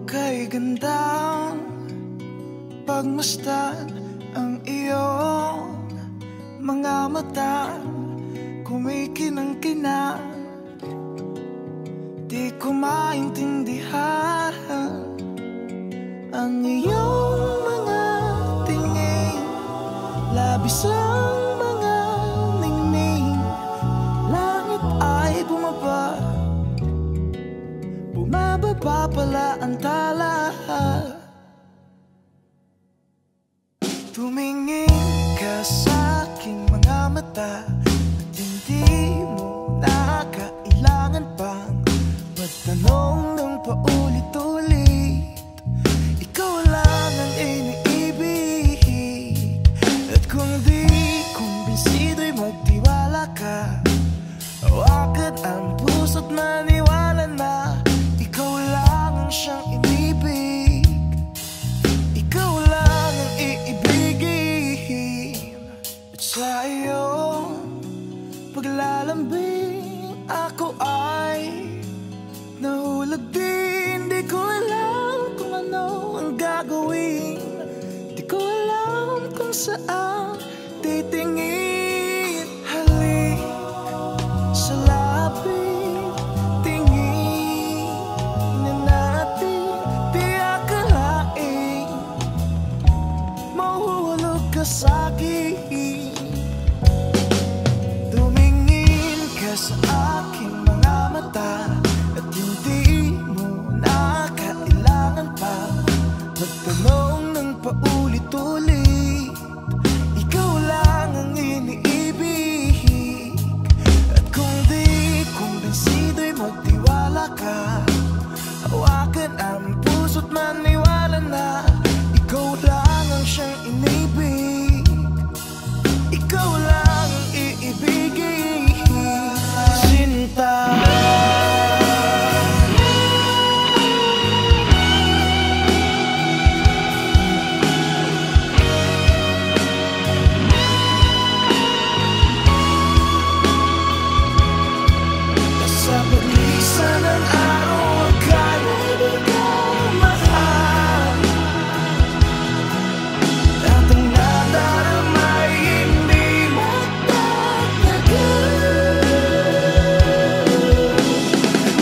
kay gandang pagmasdan ang iyong mga mata, kumikinang-kinang. Di ko maintindihan ang iyong mga tingin, labis ang mga ningning. Langit ay bumaba, bumababa pala ang tala. Tumingin ka sa aking mga mata at hindi mo na kailangan pang magtanong ng paulit-ulit. Ikaw lang ang iniibig, at kung di kumbinsido'y magtiwala ka. Hawakan ang puso't maniwala na ikaw lang ang siyang inibig. Ikaw lang ang iibigin. At sa iyong paglalambing ako ay nahulog din. Di ko alam kung ano ang gagawin, di ko alam kung saan titingin. Halik sa lapit, tingin na natin. Di akalain mahuhulog ka sa'kin. Tumingin ka sa aking mga mata at hindi mo na kailangan pa magtanong ng paulit-ulit. Ikaw lang ang iniibig, at kung di kumbinsido'y magtiwala ka. Hawakan ang puso't maniwala na ikaw lang ang siyang inibig. Ikaw lang ang iibigin. Sinta, sa paglisan ng araw akala di ko mahal, at ang nadarama ay hindi magtatagal.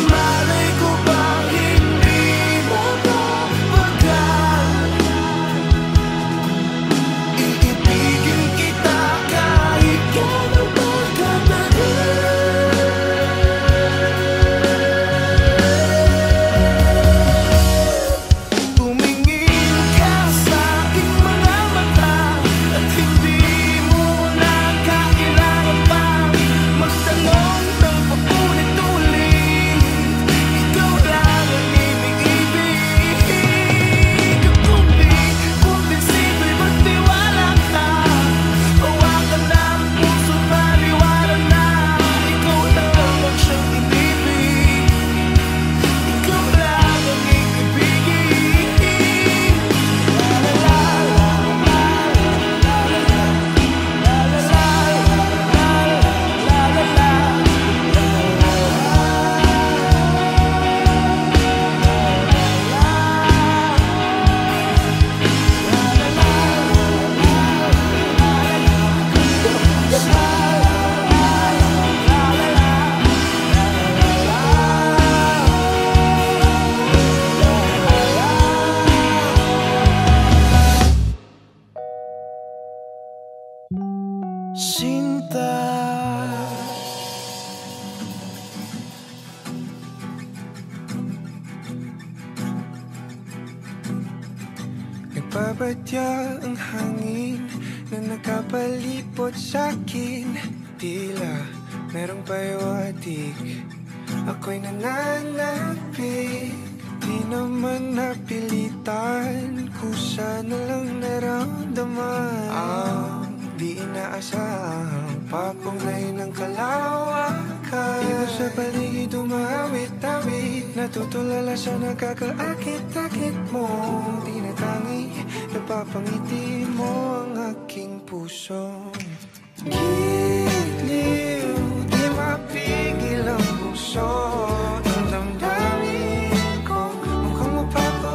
Malay ko bang hindi mapapagal, iibigin kita kahit gano'n pa katagal. Tumingin ka sa aking mga mata at hindi mo na kailangan pang magtanong ng paulit-ulit. Ikaw lang ang iniibig. Kung di kumbinsido'y magtiwala ka. Hawakan ang puso't maniwala na ikaw lang ang siyang inibig. Ikaw lang ang iibigin. Sinta, nagbabadya ang hangin na nakapalipot sa'kin. Tila merong pahiwatig, ako'y nananapit. Di naman napilitan, kusa na lang naramdaman ang di inaasahang papunay ng kalawakan. Iba sa paligid umawit-awit, natutulala sa nakakaakit-akit mo. Tinatangi, napapangiti mo ang aking puso. Giliw, di mapigil ang puso. Ang damdamin ko, mukhang mapapagod.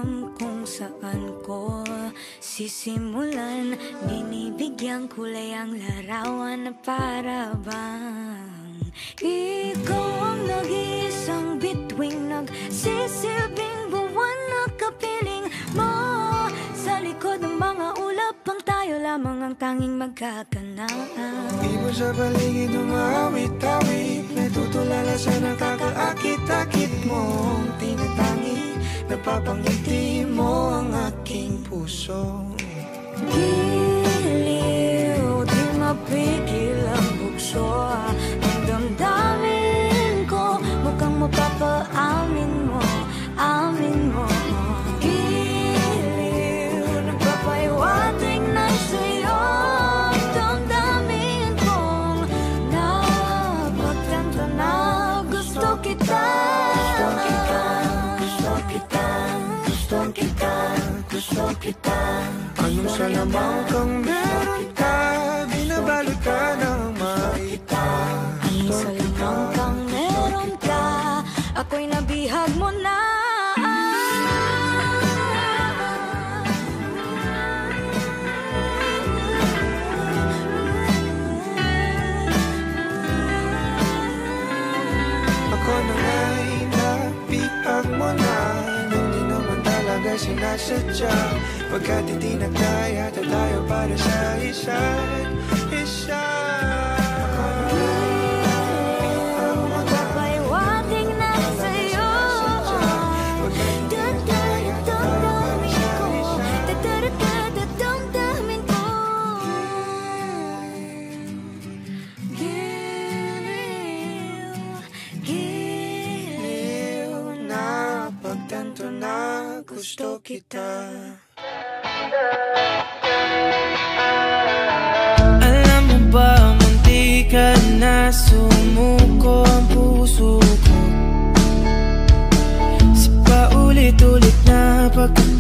alam kung saan ko sisimulan. Binibigyan kulay ang larawan na para bang ikaw ang nag-iisang bituing, nagsisilbing buwan na kapiling mo. Sa likod ng mga ulap ang tayo lamang ang tanging magkakanaan. Ibon sa paligid umawit-awit, may tutulala sa nakakaakit-akit mong tinatangi. Napapangiti mo ang aking puso. Giliw, di mapigil ang bugso. Ang damdamin ko, mukhang mapapaamin mo, amin mo. Gusto kita. Anong salamang kang meron ka, binabalot ka ng maita. Anong salamang kang meron ka, ako'y nabihag mo na. Ako na nga'y nabihag mo na, sinasadya. Pagkat hindi nagkaya tayo para sa isa't isa. Magpapaiwating na sa'yo. Damdamin ko. Giliw na pagtanto na gusto kita. Alam mo ba, munti ka na sumuko ang puso ko sa paulit-ulit na pagkakataon.